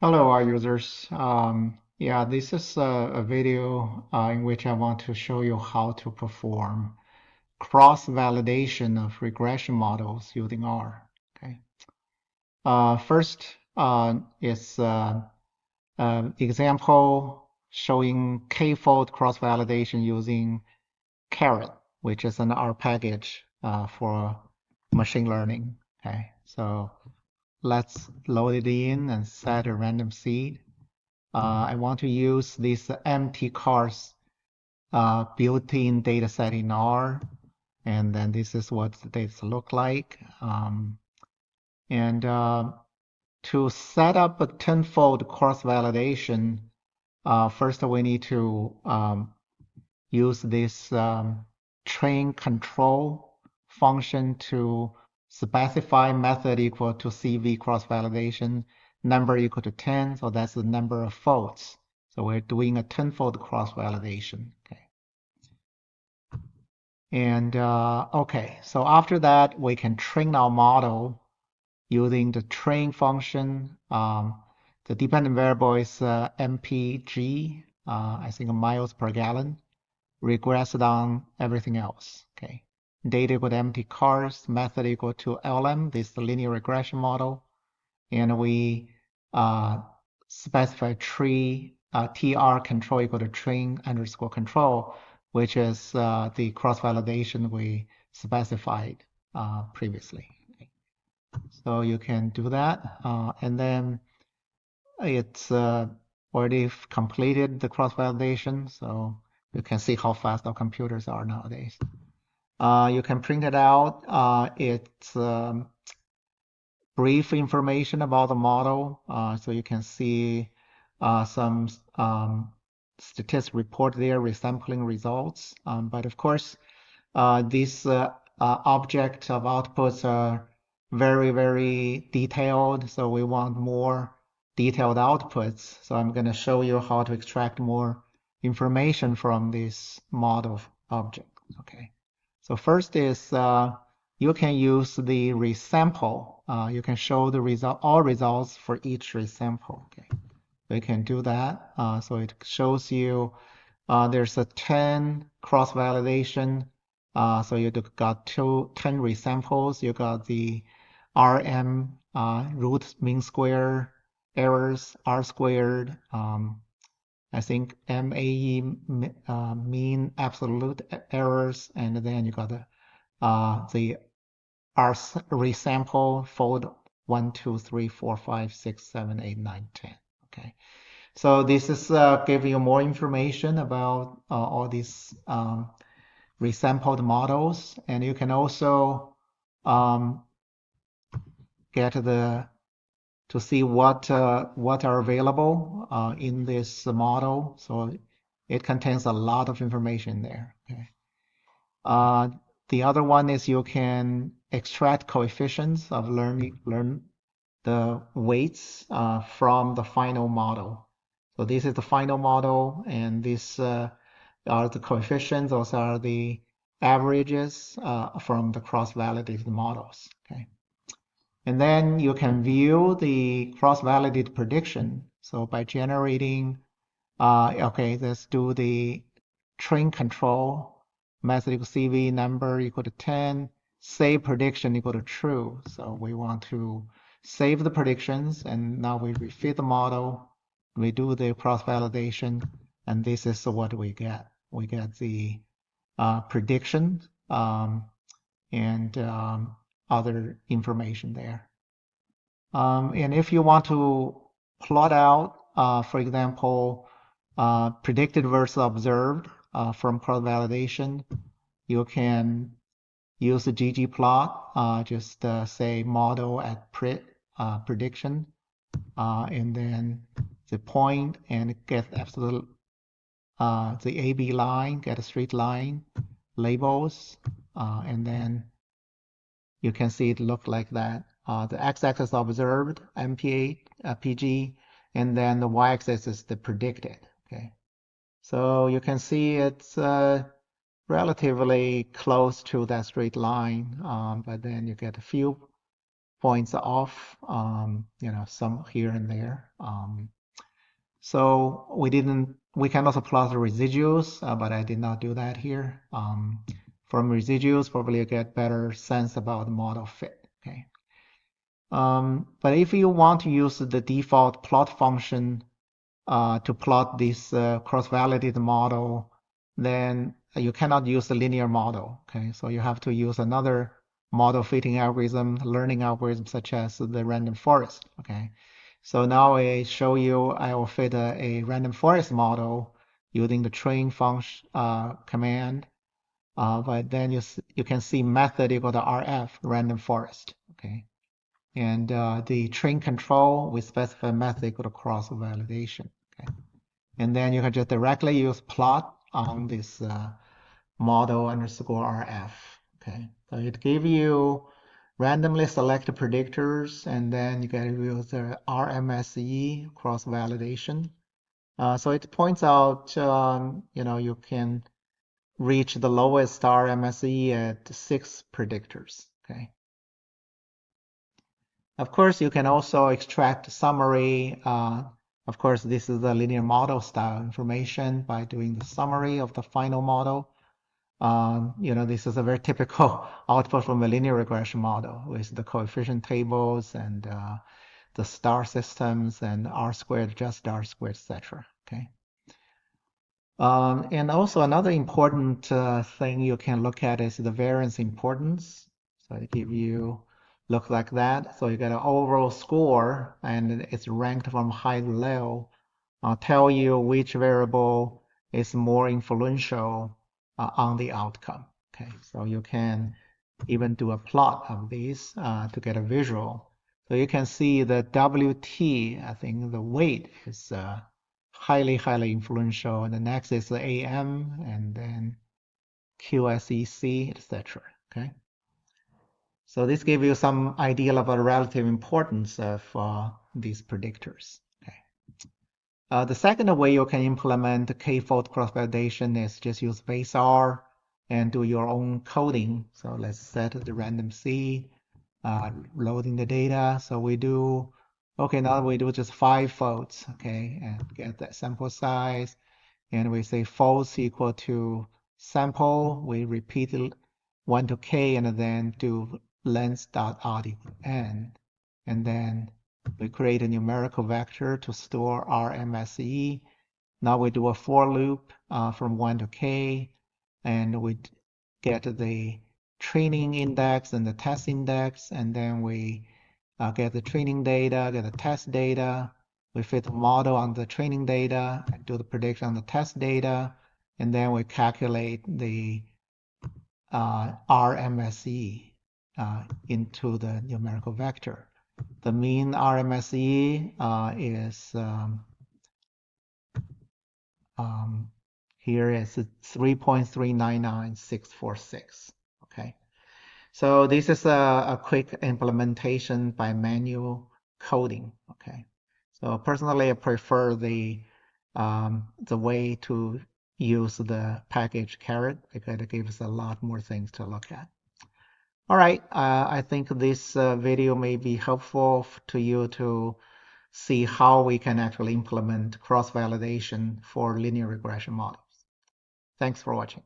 Hello, our users. Yeah, this is a video in which I want to show you how to perform cross-validation of regression models using R. Okay. First is example showing k-fold cross-validation using caret, which is an R package for machine learning. Okay, so let's load it in and set a random seed. I want to use this empty cars built-in data set in R, and then this is what the data look like. And to set up a tenfold cross-validation, first we need to use this train control function to specify method equal to CV cross-validation, number equal to 10, so that's the number of folds. So we're doing a tenfold cross-validation. Okay. And okay, so after that, we can train our model using the train function. The dependent variable is mpg, I think miles per gallon, regressed on everything else. Okay, data equal to empty cars, method equal to LM. This is the linear regression model, and we specify tree tr control equal to train underscore control, which is the cross-validation we specified previously. Okay. So you can do that, and then it's already completed the cross-validation, so you can see how fast our computers are nowadays. You can print it out. It's brief information about the model, so you can see some statistics report there, resampling results. But of course, these object of outputs are very, very detailed, so we want more detailed outputs. So I'm going to show you how to extract more information from this model object. Okay. So first is you can use the resample. You can show the result, all results for each resample. Okay, we can do that. So it shows you there's a 10 cross-validation. So you got 10 resamples. You got the RM root mean square errors, R squared. I think MAE mean absolute errors, and then you got the R resample fold 1, 2, 3, 4, 5, 6, 7, 8, 9, 10. Okay, so this is giving you more information about all these resampled models, and you can also get to see what are available in this model. So it contains a lot of information there. Okay. The other one is you can extract coefficients of learn the weights from the final model. So this is the final model, and these are the coefficients. Those are the averages from the cross-validated models. Okay. And then you can view the cross-validated prediction. So by generating, okay, let's do the train control method equal CV number equal to 10, save prediction equal to true. So we want to save the predictions, and now we refit the model, we do the cross-validation, and this is what we get. We get the prediction and other information there. And if you want to plot out, for example, predicted versus observed from cross-validation, you can use the ggplot, just say model at prediction, and then the point and get absolute the AB line, get a straight line, labels, and then you can see it look like that. The x-axis observed, MPA, PG, and then the y-axis is the predicted. Okay, so you can see it's relatively close to that straight line, but then you get a few points off, some here and there. So we can also plot the residuals, but I did not do that here. From residuals, probably you get better sense about the model fit. Okay. But if you want to use the default plot function to plot this cross-validated model, then you cannot use the linear model. Okay, so you have to use another model fitting algorithm, learning algorithm such as the random forest. Okay, so now I show you I will fit a random forest model using the train function command. But then you can see method equal to RF random forest. Okay, and the train control we specify method equal to cross validation. Okay, and then you can just directly use plot on this model underscore RF. Okay, so it gives you randomly selected predictors, and then you can use the RMSE cross validation. So it points out, you can reach the lowest RMSE at 6 predictors. Okay. Of course, you can also extract summary. Of course, this is the linear model style information by doing the summary of the final model. This is a very typical output from a linear regression model with the coefficient tables and the star systems and R squared, just R squared, etc. Okay. And also another important thing you can look at is the variance importance. So I give you look like that. So you get an overall score, and it's ranked from high to low. Tell you which variable is more influential on the outcome. Okay, so you can even do a plot of these to get a visual. So you can see the WT, I think the weight is highly, highly influential. And the next is the AM, and then QSEC, etc. Okay. So this gives you some idea of the relative importance of these predictors. Okay. The second way you can implement k-fold cross-validation is just use base R and do your own coding. So let's set the random C, loading the data. So we do, okay, now we do just 5 folds, okay, and get that sample size. And we say folds equal to sample. We repeat 1 to k, and then do length dot odd equal to n. And then we create a numerical vector to store RMSE. Now we do a for loop from 1 to k, and we get the training index and the test index, and then we get the training data, get the test data. We fit the model on the training data and do the prediction on the test data, and then we calculate the RMSE into the numerical vector. The mean RMSE is here is 3.399646. Okay, so this is a quick implementation by manual coding. Okay, so personally I prefer the way to use the package caret because it gives a lot more things to look at. All right, I think this video may be helpful to you to see how we can actually implement cross-validation for linear regression models. Thanks for watching.